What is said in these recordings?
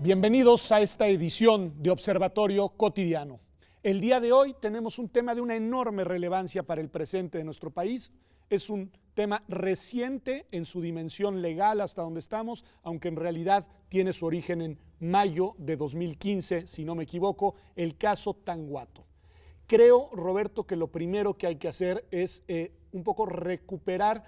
Bienvenidos a esta edición de Observatorio Cotidiano. El día de hoy tenemos un tema de una enorme relevancia para el presente de nuestro país. Es un tema reciente en su dimensión legal hasta donde estamos, aunque en realidad tiene su origen en mayo de 2015, si no me equivoco, el caso Tanguato. Creo, Roberto, que lo primero que hay que hacer es un poco recuperar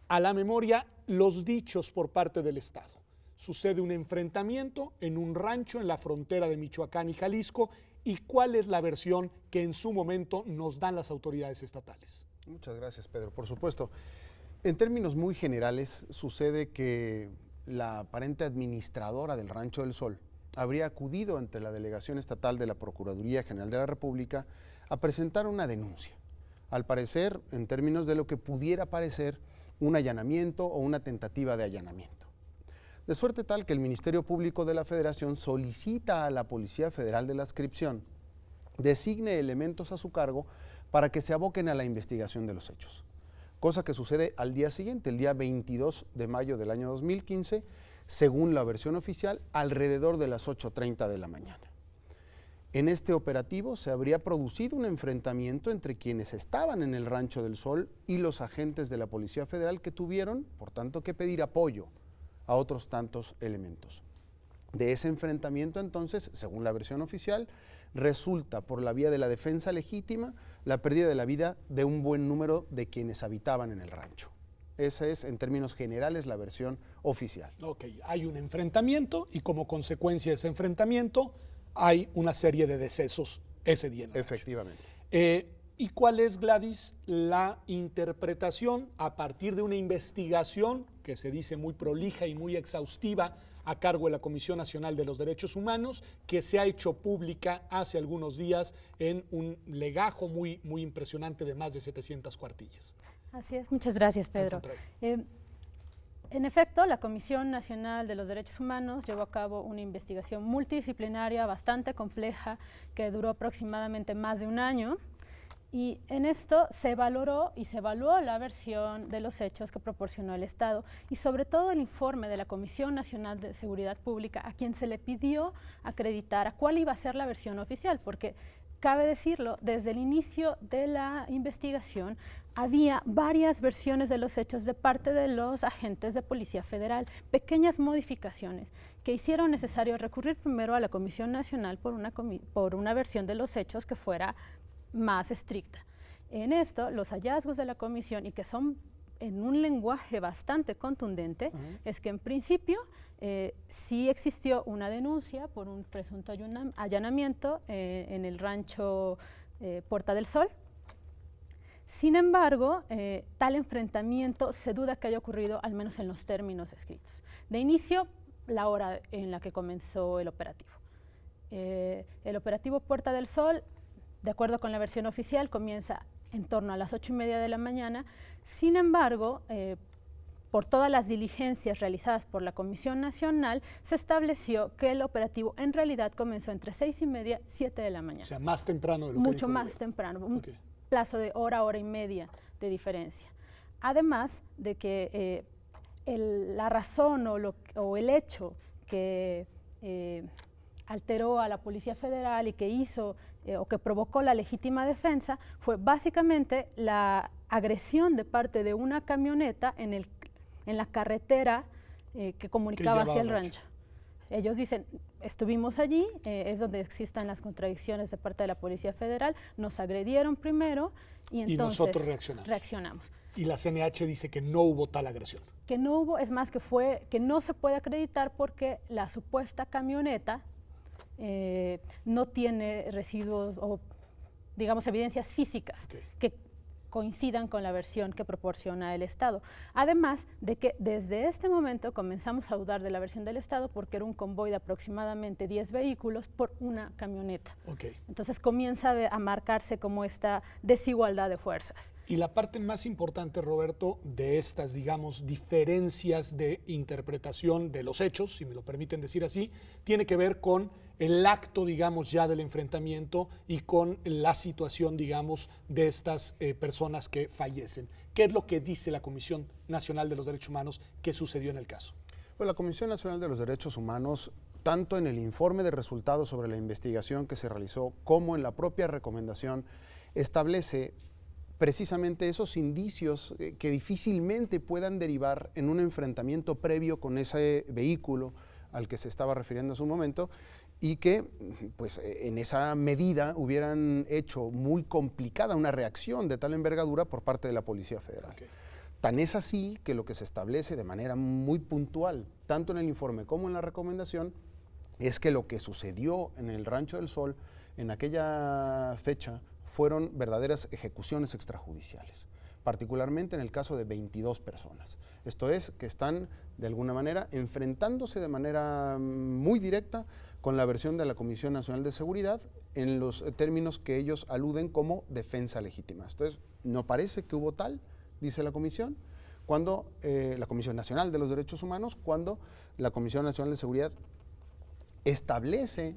a la memoria los dichos por parte del Estado. Sucede un enfrentamiento en un rancho en la frontera de Michoacán y Jalisco. ¿Y cuál es la versión que en su momento nos dan las autoridades estatales? Muchas gracias, Pedro. Por supuesto, en términos muy generales, sucede que la aparente administradora del Rancho del Sol habría acudido ante la Delegación Estatal de la Procuraduría General de la República a presentar una denuncia. Al parecer, en términos de lo que pudiera parecer un allanamiento o una tentativa de allanamiento. De suerte tal que el Ministerio Público de la Federación solicita a la Policía Federal de la Adscripción designe elementos a su cargo para que se aboquen a la investigación de los hechos. Cosa que sucede al día siguiente, el día 22 de mayo del año 2015, según la versión oficial, alrededor de las 8:30 de la mañana. En este operativo se habría producido un enfrentamiento entre quienes estaban en el Rancho del Sol y los agentes de la Policía Federal que tuvieron, por tanto, que pedir apoyo a otros tantos elementos. De ese enfrentamiento, entonces, según la versión oficial, resulta por la vía de la defensa legítima la pérdida de la vida de un buen número de quienes habitaban en el rancho. Esa es, en términos generales, la versión oficial. Ok, hay un enfrentamiento y como consecuencia de ese enfrentamiento hay una serie de decesos ese día. Efectivamente. ¿Y cuál es, Gladys, la interpretación a partir de una investigación que se dice muy prolija y muy exhaustiva a cargo de la Comisión Nacional de los Derechos Humanos, que se ha hecho pública hace algunos días en un legajo muy impresionante de más de 700 cuartillas? Así es, muchas gracias, Pedro. En efecto, la Comisión Nacional de los Derechos Humanos llevó a cabo una investigación multidisciplinaria bastante compleja que duró aproximadamente más de un año. Y en esto se valoró y se evaluó la versión de los hechos que proporcionó el Estado y sobre todo el informe de la Comisión Nacional de Seguridad Pública, a quien se le pidió acreditar a cuál iba a ser la versión oficial, porque cabe decirlo, desde el inicio de la investigación había varias versiones de los hechos de parte de los agentes de Policía Federal, pequeñas modificaciones que hicieron necesario recurrir primero a la Comisión Nacional por una versión de los hechos que fuera más estricta. En esto, los hallazgos de la comisión, y que son en un lenguaje bastante contundente, es que en principio sí existió una denuncia por un presunto allanamiento en el rancho Puerta del Sol. Sin embargo, tal enfrentamiento se duda que haya ocurrido, al menos en los términos escritos. De inicio, la hora en la que comenzó el operativo. El operativo Puerta del Sol, de acuerdo con la versión oficial, comienza en torno a las 8:30 de la mañana. Sin embargo, por todas las diligencias realizadas por la Comisión Nacional, se estableció que el operativo en realidad comenzó entre 6:30 y 7 de la mañana. O sea, más temprano de lo que mucho más temprano, un plazo de hora y media de diferencia. Además de que la razón o el hecho que alteró a la Policía Federal y que hizo o que provocó la legítima defensa fue básicamente la agresión de parte de una camioneta en la carretera que comunicaba hacia el rancho. Ellos dicen, estuvimos allí, es donde existen las contradicciones de parte de la Policía Federal, nos agredieron primero y entonces nosotros reaccionamos. Y la CNH dice que no hubo tal agresión. Que no hubo, es más, que no se puede acreditar porque la supuesta camioneta no tiene residuos o, digamos, evidencias físicas que coincidan con la versión que proporciona el Estado. Además de que desde este momento comenzamos a dudar de la versión del Estado porque era un convoy de aproximadamente 10 vehículos por una camioneta. Entonces comienza a marcarse como esta desigualdad de fuerzas. Y la parte más importante, Roberto, de estas, digamos, diferencias de interpretación de los hechos, si me lo permiten decir así, tiene que ver con el acto, digamos, ya del enfrentamiento y con la situación, digamos, de estas personas que fallecen. ¿Qué es lo que dice la Comisión Nacional de los Derechos Humanos que sucedió en el caso? Pues la Comisión Nacional de los Derechos Humanos tanto en el informe de resultados sobre la investigación que se realizó como en la propia recomendación, establece precisamente esos indicios que difícilmente puedan derivar en un enfrentamiento previo con ese vehículo al que se estaba refiriendo en su momento, y que pues, en esa medida hubieran hecho muy complicada una reacción de tal envergadura por parte de la Policía Federal. Okay. Tan es así que lo que se establece de manera muy puntual, tanto en el informe como en la recomendación, es que lo que sucedió en el Rancho del Sol en aquella fecha fueron verdaderas ejecuciones extrajudiciales, particularmente en el caso de 22 personas. Esto es, que están de alguna manera enfrentándose de manera muy directa con la versión de la Comisión Nacional de Seguridad en los términos que ellos aluden como defensa legítima. Entonces, no parece que hubo tal, dice la Comisión, cuando la Comisión Nacional de los Derechos Humanos, cuando la Comisión Nacional de Seguridad establece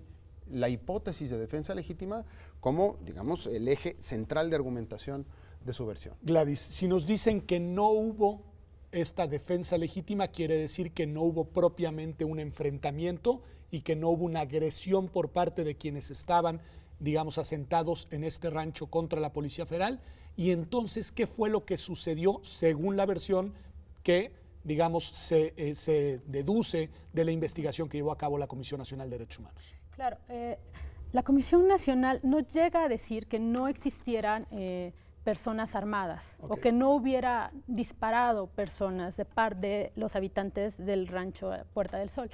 la hipótesis de defensa legítima como, digamos, el eje central de argumentación de su versión. Gladys, si nos dicen que no hubo esta defensa legítima, quiere decir que no hubo propiamente un enfrentamiento y que no hubo una agresión por parte de quienes estaban, digamos, asentados en este rancho contra la Policía Federal. Y entonces, ¿qué fue lo que sucedió según la versión que, digamos, se deduce de la investigación que llevó a cabo la Comisión Nacional de Derechos Humanos? Claro, la Comisión Nacional no llega a decir que no existieran personas armadas, okay, o que no hubiera disparado personas de parte de los habitantes del rancho Puerta del Sol.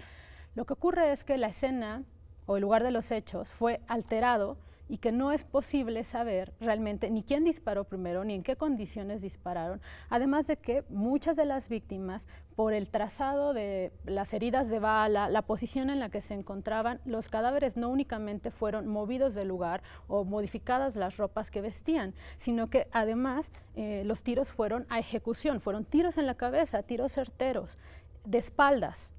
Lo que ocurre es que la escena o el lugar de los hechos fue alterado y que no es posible saber realmente ni quién disparó primero ni en qué condiciones dispararon, además de que muchas de las víctimas, por el trazado de las heridas de bala, la posición en la que se encontraban, los cadáveres no únicamente fueron movidos del lugar o modificadas las ropas que vestían, sino que además los tiros fueron a ejecución, fueron tiros en la cabeza, tiros certeros, de espaldas,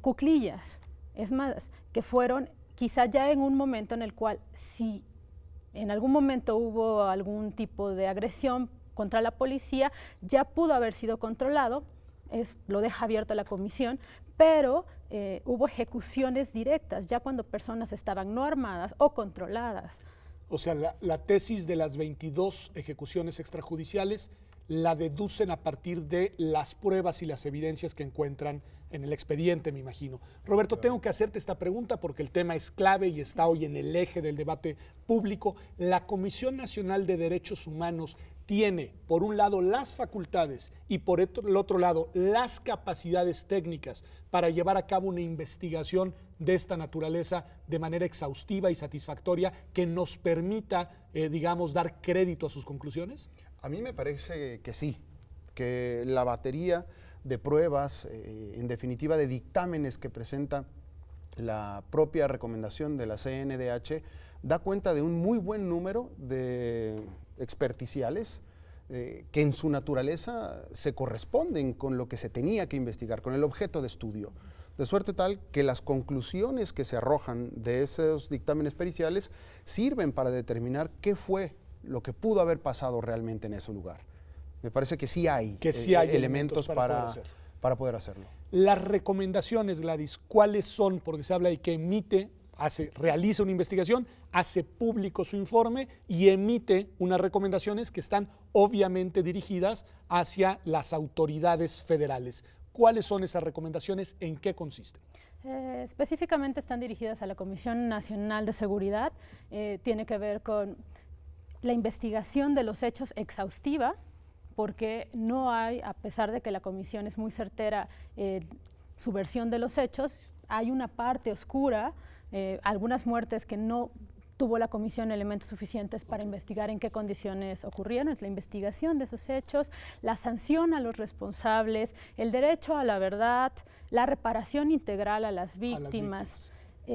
cuclillas, es más, que fueron quizá ya en un momento en el cual, si en algún momento hubo algún tipo de agresión contra la policía, ya pudo haber sido controlado, lo deja abierto la comisión, pero hubo ejecuciones directas, ya cuando personas estaban no armadas o controladas. O sea, la tesis de las 22 ejecuciones extrajudiciales la deducen a partir de las pruebas y las evidencias que encuentran en el expediente, me imagino. Roberto, tengo que hacerte esta pregunta porque el tema es clave y está hoy en el eje del debate público. La Comisión Nacional de Derechos Humanos tiene, por un lado, las facultades y por el otro lado, las capacidades técnicas para llevar a cabo una investigación de esta naturaleza de manera exhaustiva y satisfactoria que nos permita, digamos, dar crédito a sus conclusiones? A mí me parece que sí, que la batería de pruebas, en definitiva de dictámenes que presenta la propia recomendación de la CNDH, da cuenta de un muy buen número de experticiales que en su naturaleza se corresponden con lo que se tenía que investigar, con el objeto de estudio. De suerte tal que las conclusiones que se arrojan de esos dictámenes periciales sirven para determinar qué fue lo que pudo haber pasado realmente en ese lugar. Me parece que sí hay, elementos para poder hacerlo. Las recomendaciones, Gladys, ¿cuáles son? Porque se habla de que realiza una investigación, hace público su informe y emite unas recomendaciones que están obviamente dirigidas hacia las autoridades federales. ¿Cuáles son esas recomendaciones? ¿En qué consisten? Específicamente están dirigidas a la Comisión Nacional de Seguridad. Tiene que ver con la investigación de los hechos exhaustiva, porque no hay, a pesar de que la comisión es muy certera su versión de los hechos, hay una parte oscura, algunas muertes que no tuvo la comisión elementos suficientes para investigar en qué condiciones ocurrieron, es la investigación de esos hechos, la sanción a los responsables, el derecho a la verdad, la reparación integral a las víctimas.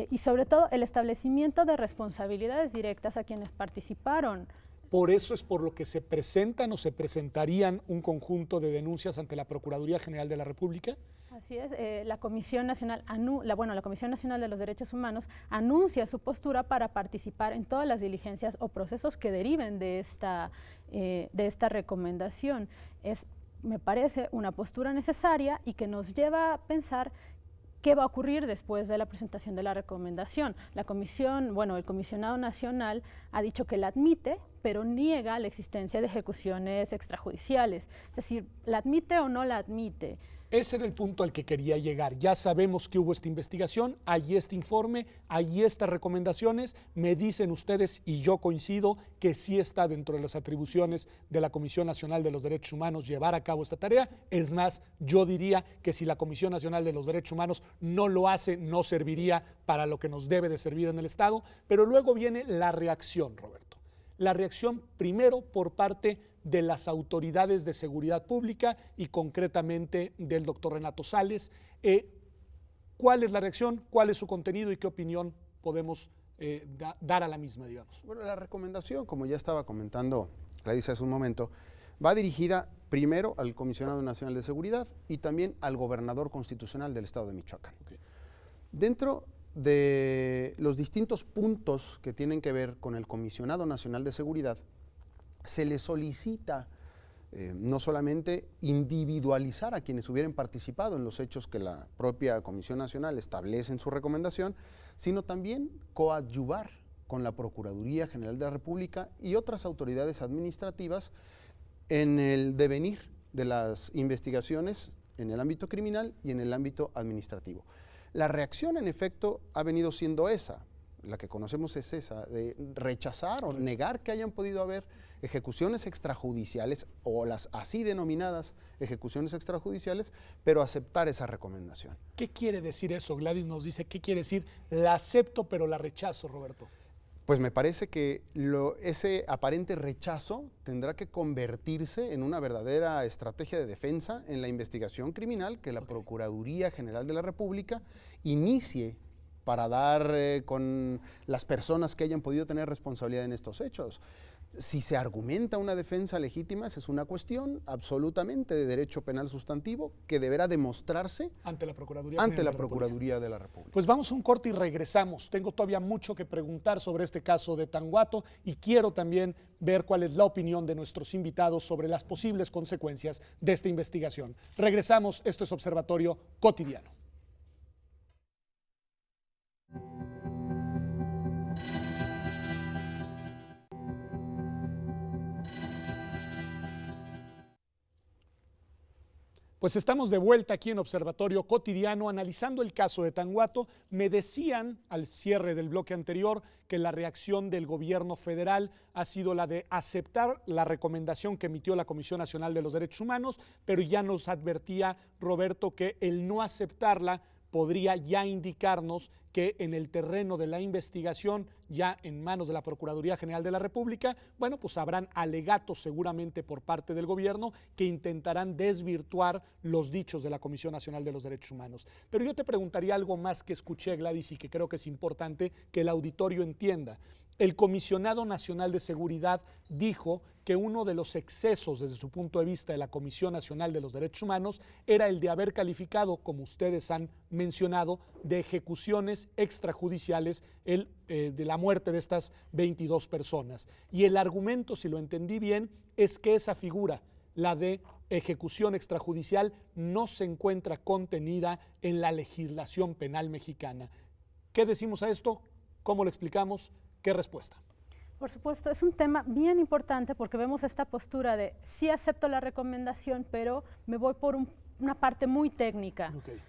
Y sobre todo el establecimiento de responsabilidades directas a quienes participaron. Por eso es por lo que se presentan o se presentarían un conjunto de denuncias ante la Procuraduría General de la República. Así es, la Comisión Nacional, la Comisión Nacional de los Derechos Humanos anuncia su postura para participar en todas las diligencias o procesos que deriven de esta recomendación. Me parece una postura necesaria y que nos lleva a pensar ¿qué va a ocurrir después de la presentación de la recomendación? La comisión, bueno, el comisionado nacional ha dicho que la admite, pero niega la existencia de ejecuciones extrajudiciales. Es decir, ¿la admite o no la admite? Ese era el punto al que quería llegar. Ya sabemos que hubo esta investigación, hay este informe, hay estas recomendaciones. Me dicen ustedes, y yo coincido, que sí está dentro de las atribuciones de la Comisión Nacional de los Derechos Humanos llevar a cabo esta tarea. Es más, yo diría que si la Comisión Nacional de los Derechos Humanos no lo hace, no serviría para lo que nos debe de servir en el Estado. Pero luego viene la reacción, Roberto. La reacción primero por parte de las autoridades de seguridad pública y concretamente del doctor Renato Sales. ¿Cuál es la reacción? ¿Cuál es su contenido y qué opinión podemos dar a la misma, digamos? Bueno, la recomendación, como ya estaba comentando Gladys hace un momento, va dirigida primero al Comisionado Nacional de Seguridad y también al gobernador constitucional del estado de Michoacán. Okay. Dentro de los distintos puntos que tienen que ver con el Comisionado Nacional de Seguridad, se le solicita no solamente individualizar a quienes hubieran participado en los hechos que la propia Comisión Nacional establece en su recomendación, sino también coadyuvar con la Procuraduría General de la República y otras autoridades administrativas en el devenir de las investigaciones en el ámbito criminal y en el ámbito administrativo. La reacción, en efecto, ha venido siendo esa, la que conocemos es esa, de rechazar o negar que hayan podido haber ejecuciones extrajudiciales o las así denominadas ejecuciones extrajudiciales, pero aceptar esa recomendación. ¿Qué quiere decir eso? Gladys nos dice, ¿qué quiere decir? La acepto, pero la rechazo, Roberto. Pues me parece que ese aparente rechazo tendrá que convertirse en una verdadera estrategia de defensa en la investigación criminal que la Procuraduría General de la República inicie para dar con las personas que hayan podido tener responsabilidad en estos hechos. Si se argumenta una defensa legítima, esa es una cuestión absolutamente de derecho penal sustantivo que deberá demostrarse ante la Procuraduría de la República. Pues vamos a un corte y regresamos. Tengo todavía mucho que preguntar sobre este caso de Tanguato y quiero también ver cuál es la opinión de nuestros invitados sobre las posibles consecuencias de esta investigación. Regresamos, esto es Observatorio Cotidiano. Pues estamos de vuelta aquí en Observatorio Cotidiano analizando el caso de Tanguato. Me decían al cierre del bloque anterior que la reacción del gobierno federal ha sido la de aceptar la recomendación que emitió la Comisión Nacional de los Derechos Humanos, pero ya nos advertía Roberto que el no aceptarla podría ya indicarnos que en el terreno de la investigación, ya en manos de la Procuraduría General de la República, bueno, pues habrán alegatos seguramente por parte del gobierno que intentarán desvirtuar los dichos de la Comisión Nacional de los Derechos Humanos. Pero yo te preguntaría algo más que escuché, Gladys, y que creo que es importante que el auditorio entienda. El Comisionado Nacional de Seguridad dijo que uno de los excesos desde su punto de vista de la Comisión Nacional de los Derechos Humanos era el de haber calificado, como ustedes han mencionado, de ejecuciones extrajudiciales de la muerte de estas 22 personas. Y el argumento, si lo entendí bien, es que esa figura, la de ejecución extrajudicial, no se encuentra contenida en la legislación penal mexicana. ¿Qué decimos a esto? ¿Cómo lo explicamos? ¿Qué respuesta? Por supuesto, es un tema bien importante porque vemos esta postura de sí acepto la recomendación, pero me voy por una parte muy técnica. Okay.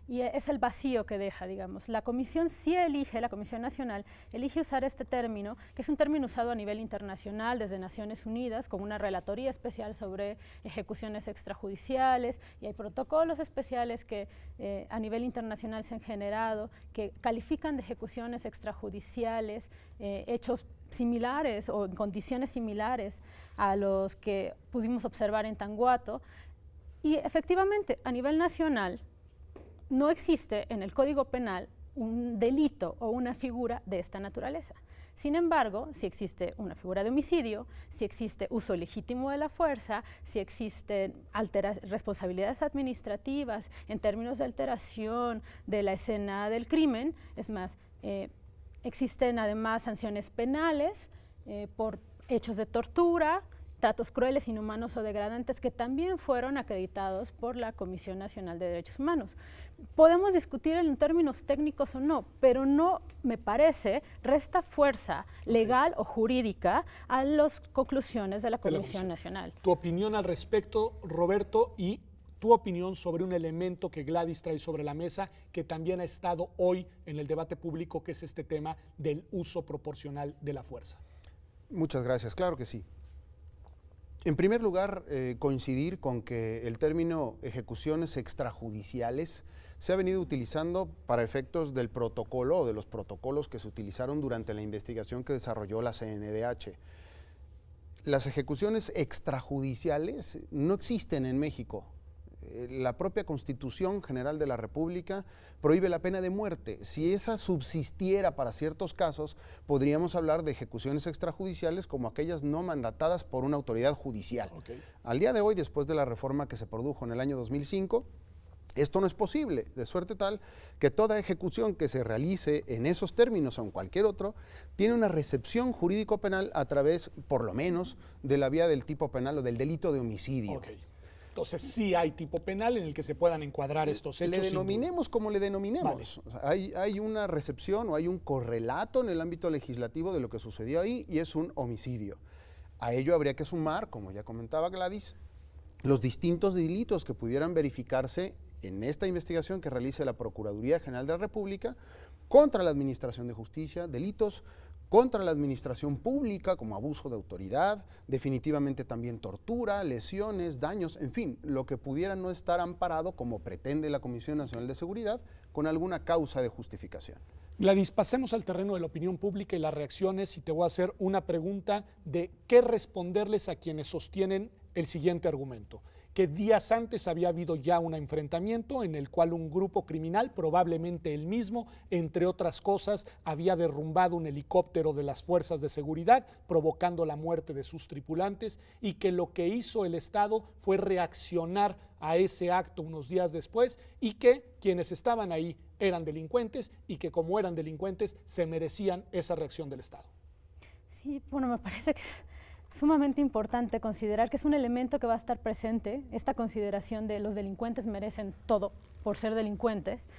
Y es el vacío que deja, digamos. La comisión sí elige, la Comisión Nacional, elige usar este término, que es un término usado a nivel internacional desde Naciones Unidas, con una relatoría especial sobre ejecuciones extrajudiciales, y hay protocolos especiales que a nivel internacional se han generado, que califican de ejecuciones extrajudiciales hechos similares o en condiciones similares a los que pudimos observar en Tanguato. Y efectivamente, a nivel nacional, no existe en el Código Penal un delito o una figura de esta naturaleza. Sin embargo, si existe una figura de homicidio, si existe uso legítimo de la fuerza, si existen responsabilidades administrativas en términos de alteración de la escena del crimen, es más, existen además sanciones penales por hechos de tortura, tratos crueles, inhumanos o degradantes, que también fueron acreditados por la Comisión Nacional de Derechos Humanos. Podemos discutir en términos técnicos o no, pero no, me parece, resta fuerza legal o jurídica a las conclusiones de la Comisión Nacional. Tu opinión al respecto, Roberto, y tu opinión sobre un elemento que Gladys trae sobre la mesa, que también ha estado hoy en el debate público, que es este tema del uso proporcional de la fuerza. Muchas gracias, claro que sí. En primer lugar, coincidir con que el término ejecuciones extrajudiciales se ha venido utilizando para efectos del protocolo o de los protocolos que se utilizaron durante la investigación que desarrolló la CNDH. Las ejecuciones extrajudiciales no existen en México. La propia Constitución General de la República prohíbe la pena de muerte. Si esa subsistiera para ciertos casos, podríamos hablar de ejecuciones extrajudiciales como aquellas no mandatadas por una autoridad judicial. Al día de hoy, después de la reforma que se produjo en el año 2005, esto no es posible, de suerte tal que toda ejecución que se realice en esos términos o en cualquier otro, tiene una recepción jurídico-penal a través, por lo menos, de la vía del tipo penal o del delito de homicidio. Entonces sí hay tipo penal en el que se puedan encuadrar estos hechos. Le denominemos como le denominemos. Vale. O sea, hay una recepción o hay un correlato en el ámbito legislativo de lo que sucedió ahí y es un homicidio. A ello habría que sumar, como ya comentaba Gladys, los distintos delitos que pudieran verificarse en esta investigación que realice la Procuraduría General de la República contra la Administración de Justicia, delitos contra la administración pública como abuso de autoridad, definitivamente también tortura, lesiones, daños, en fin, lo que pudiera no estar amparado como pretende la Comisión Nacional de Seguridad con alguna causa de justificación. Gladys, pasemos al terreno de la opinión pública y las reacciones y te voy a hacer una pregunta de qué responderles a quienes sostienen el siguiente argumento. Que días antes había habido ya un enfrentamiento en el cual un grupo criminal, probablemente el mismo, entre otras cosas, había derrumbado un helicóptero de las fuerzas de seguridad, provocando la muerte de sus tripulantes, y que lo que hizo el Estado fue reaccionar a ese acto unos días después, y que quienes estaban ahí eran delincuentes y que como eran delincuentes se merecían esa reacción del Estado. Sí, bueno, me parece que es sumamente importante considerar que es un elemento que va a estar presente, esta consideración de los delincuentes merecen todo por ser delincuentes,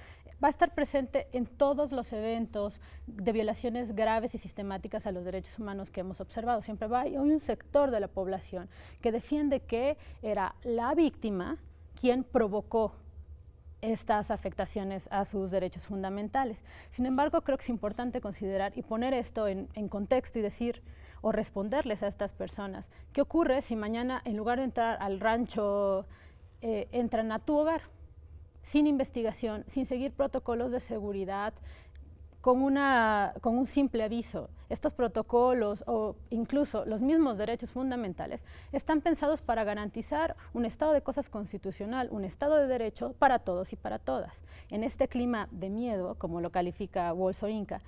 va a estar presente en todos los eventos de violaciones graves y sistemáticas a los derechos humanos que hemos observado. Siempre hay un sector de la población que defiende que era la víctima quien provocó estas afectaciones a sus derechos fundamentales. Sin embargo, creo que es importante considerar y poner esto en contexto y decir o responderles a estas personas. ¿Qué ocurre si mañana, en lugar de entrar al rancho, entran a tu hogar sin investigación, sin seguir protocolos de seguridad, con un simple aviso? Estos protocolos o incluso los mismos derechos fundamentales están pensados para garantizar un estado de cosas constitucional, un estado de derecho para todos y para todas. En este clima de miedo, como lo califica Wolf-Soyinka,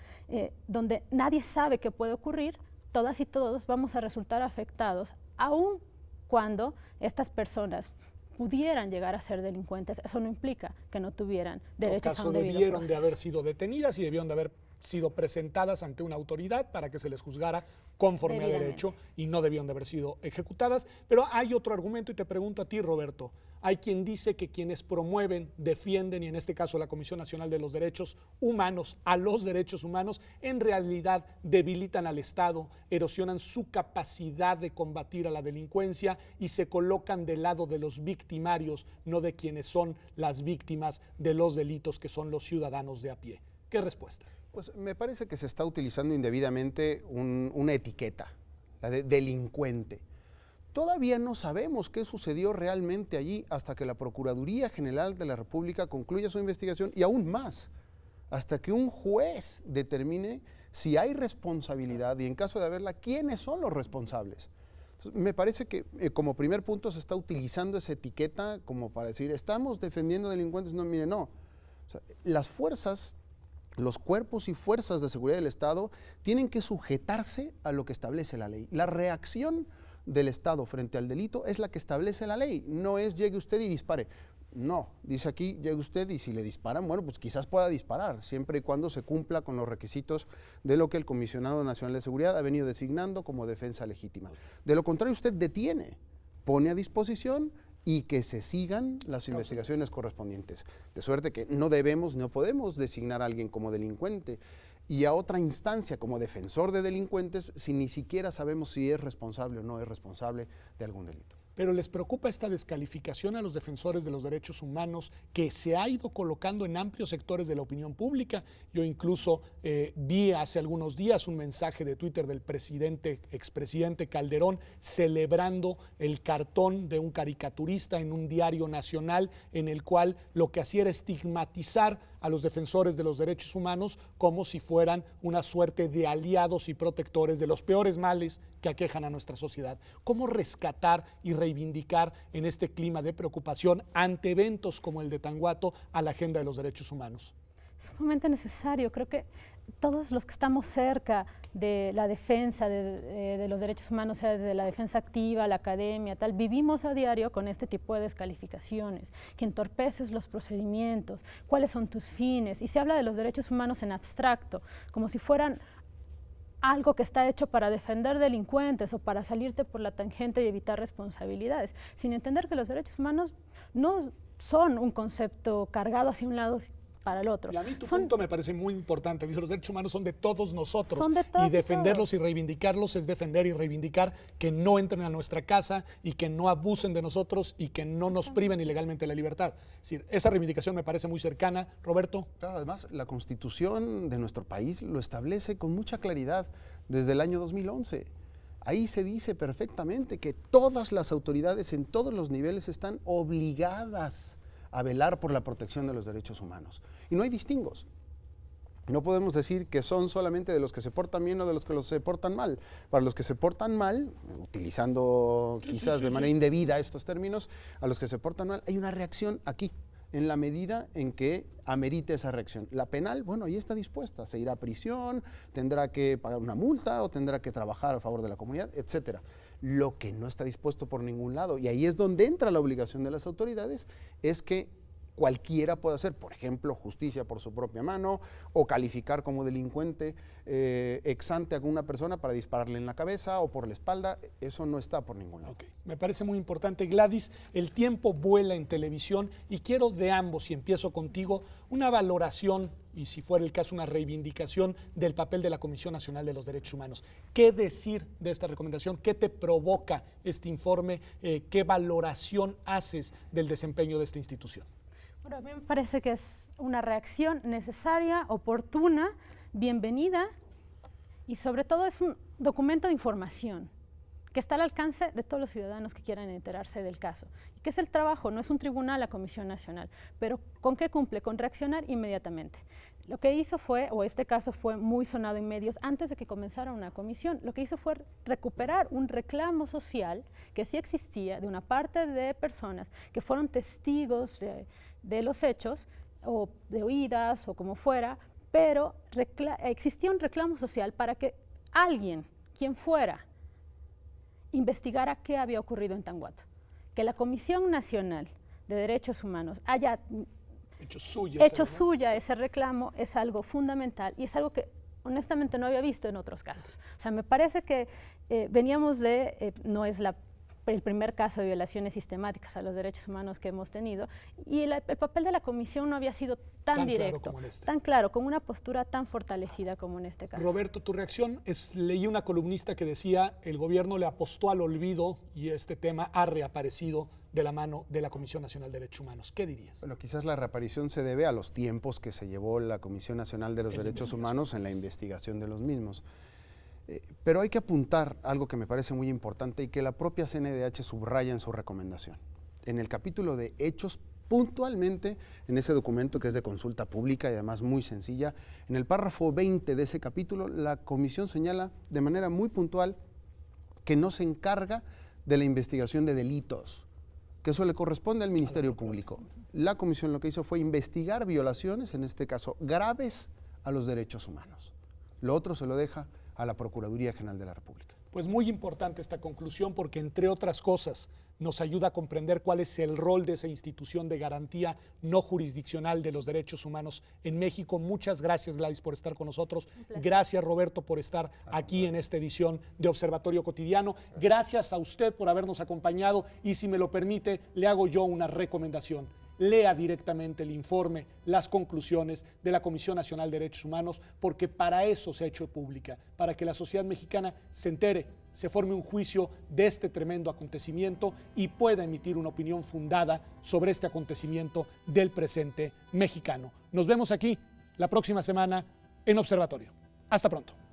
donde nadie sabe qué puede ocurrir, todas y todos vamos a resultar afectados, aun cuando estas personas pudieran llegar a ser delincuentes. Eso no implica que no tuvieran derechos a un debido debieron proceso. de haber sido detenidas y debieron de haber sido presentadas ante una autoridad para que se les juzgara conforme a derecho y no debieron de haber sido ejecutadas. Pero hay otro argumento y te pregunto a ti, Roberto. Hay quien dice que quienes promueven, defienden, y en este caso la Comisión Nacional de los Derechos Humanos, a los derechos humanos, en realidad debilitan al Estado, erosionan su capacidad de combatir a la delincuencia y se colocan del lado de los victimarios, no de quienes son las víctimas de los delitos, que son los ciudadanos de a pie. ¿Qué respuesta? Pues me parece que se está utilizando indebidamente una etiqueta, la de delincuente. Todavía no sabemos qué sucedió realmente allí hasta que la Procuraduría General de la República concluya su investigación y aún más, hasta que un juez determine si hay responsabilidad y en caso de haberla, quiénes son los responsables. Entonces, me parece que como primer punto se está utilizando esa etiqueta como para decir, estamos defendiendo delincuentes. No, mire, no. O sea, las fuerzas, los cuerpos y fuerzas de seguridad del Estado tienen que sujetarse a lo que establece la ley. La reacción del Estado frente al delito es la que establece la ley, no es llegue usted y dispare. No, dice aquí, llega usted y si le disparan, bueno, pues quizás pueda disparar, siempre y cuando se cumpla con los requisitos de lo que el Comisionado Nacional de Seguridad ha venido designando como defensa legítima. De lo contrario, usted detiene, pone a disposición y que se sigan las investigaciones correspondientes. De suerte que no debemos, no podemos designar a alguien como delincuente y a otra instancia como defensor de delincuentes si ni siquiera sabemos si es responsable o no es responsable de algún delito. Pero ¿les preocupa esta descalificación a los defensores de los derechos humanos que se ha ido colocando en amplios sectores de la opinión pública? Yo incluso vi hace algunos días un mensaje de Twitter del expresidente Calderón celebrando el cartón de un caricaturista en un diario nacional en el cual lo que hacía era estigmatizar a los defensores de los derechos humanos como si fueran una suerte de aliados y protectores de los peores males que aquejan a nuestra sociedad. ¿Cómo rescatar y reivindicar en este clima de preocupación ante eventos como el de Tanguato a la agenda de los derechos humanos? Es sumamente necesario. Creo que todos los que estamos cerca de la defensa de los derechos humanos, sea desde la defensa activa, la academia, tal, vivimos a diario con este tipo de descalificaciones, que entorpeces los procedimientos, cuáles son tus fines, y se habla de los derechos humanos en abstracto, como si fueran algo que está hecho para defender delincuentes o para salirte por la tangente y evitar responsabilidades, sin entender que los derechos humanos no son un concepto cargado hacia un lado para el otro. Y a mí tu punto me parece muy importante. Dice, los derechos humanos son de todos nosotros. Son de todos y defenderlos y reivindicarlos es defender y reivindicar que no entren a nuestra casa y que no abusen de nosotros y que no nos priven ilegalmente de la libertad. Es decir, esa reivindicación me parece muy cercana. Roberto. Claro, además, la Constitución de nuestro país lo establece con mucha claridad desde el año 2011. Ahí se dice perfectamente que todas las autoridades en todos los niveles están obligadas a velar por la protección de los derechos humanos. Y no hay distingos. No podemos decir que son solamente de los que se portan bien o de los que se portan mal. Para los que se portan mal, utilizando quizás de manera indebida estos términos, a los que se portan mal, hay una reacción aquí, en la medida en que amerite esa reacción. La penal, bueno, ahí está dispuesta, se irá a prisión, tendrá que pagar una multa o tendrá que trabajar a favor de la comunidad, etcétera. Lo que no está dispuesto por ningún lado, y ahí es donde entra la obligación de las autoridades, es que cualquiera puede hacer, por ejemplo, justicia por su propia mano o calificar como delincuente ex ante a una persona para dispararle en la cabeza o por la espalda. Eso no está por ningún lado. Okay. Me parece muy importante. Gladys, el tiempo vuela en televisión y quiero de ambos, y empiezo contigo, una valoración y si fuera el caso una reivindicación del papel de la Comisión Nacional de los Derechos Humanos. ¿Qué decir de esta recomendación? ¿Qué te provoca este informe? ¿Qué valoración haces del desempeño de esta institución? Bueno, a mí me parece que es una reacción necesaria, oportuna, bienvenida y sobre todo es un documento de información que está al alcance de todos los ciudadanos que quieran enterarse del caso. Y que es el trabajo, no es un tribunal la Comisión Nacional, pero ¿con qué cumple? Con reaccionar inmediatamente. Lo que hizo fue, o este caso fue muy sonado en medios antes de que comenzara una comisión, lo que hizo fue recuperar un reclamo social que sí existía de una parte de personas que fueron testigos de los hechos, o de oídas, o como fuera, pero existía un reclamo social para que alguien, quien fuera, investigara qué había ocurrido en Tanguato. Que la Comisión Nacional de Derechos Humanos haya hecho suya ese reclamo es algo fundamental y es algo que honestamente no había visto en otros casos. O sea, me parece que veníamos de, no es el primer caso de violaciones sistemáticas a los derechos humanos que hemos tenido, y el papel de la Comisión no había sido tan directo, tan claro, con una postura tan fortalecida como en este caso. Roberto, tu reacción leí una columnista que decía el gobierno le apostó al olvido y este tema ha reaparecido de la mano de la Comisión Nacional de Derechos Humanos. ¿Qué dirías? Bueno, quizás la reaparición se debe a los tiempos que se llevó la Comisión Nacional de los Derechos Humanos en la investigación de los mismos. Pero hay que apuntar algo que me parece muy importante y que la propia CNDH subraya en su recomendación. En el capítulo de hechos, puntualmente, en ese documento que es de consulta pública y además muy sencilla, en el párrafo 20 de ese capítulo, la comisión señala de manera muy puntual que no se encarga de la investigación de delitos, que eso le corresponde al Ministerio Público. La comisión lo que hizo fue investigar violaciones, en este caso graves, a los derechos humanos. Lo otro se lo deja a la Procuraduría General de la República. Pues muy importante esta conclusión porque, entre otras cosas, nos ayuda a comprender cuál es el rol de esa institución de garantía no jurisdiccional de los derechos humanos en México. Muchas gracias, Gladys, por estar con nosotros. Gracias, Roberto, por estar aquí en esta edición de Observatorio Cotidiano. Gracias a usted por habernos acompañado y, si me lo permite, le hago yo una recomendación. Lea directamente el informe, las conclusiones de la Comisión Nacional de Derechos Humanos, porque para eso se ha hecho pública, para que la sociedad mexicana se entere, se forme un juicio de este tremendo acontecimiento y pueda emitir una opinión fundada sobre este acontecimiento del presente mexicano. Nos vemos aquí la próxima semana en Observatorio. Hasta pronto.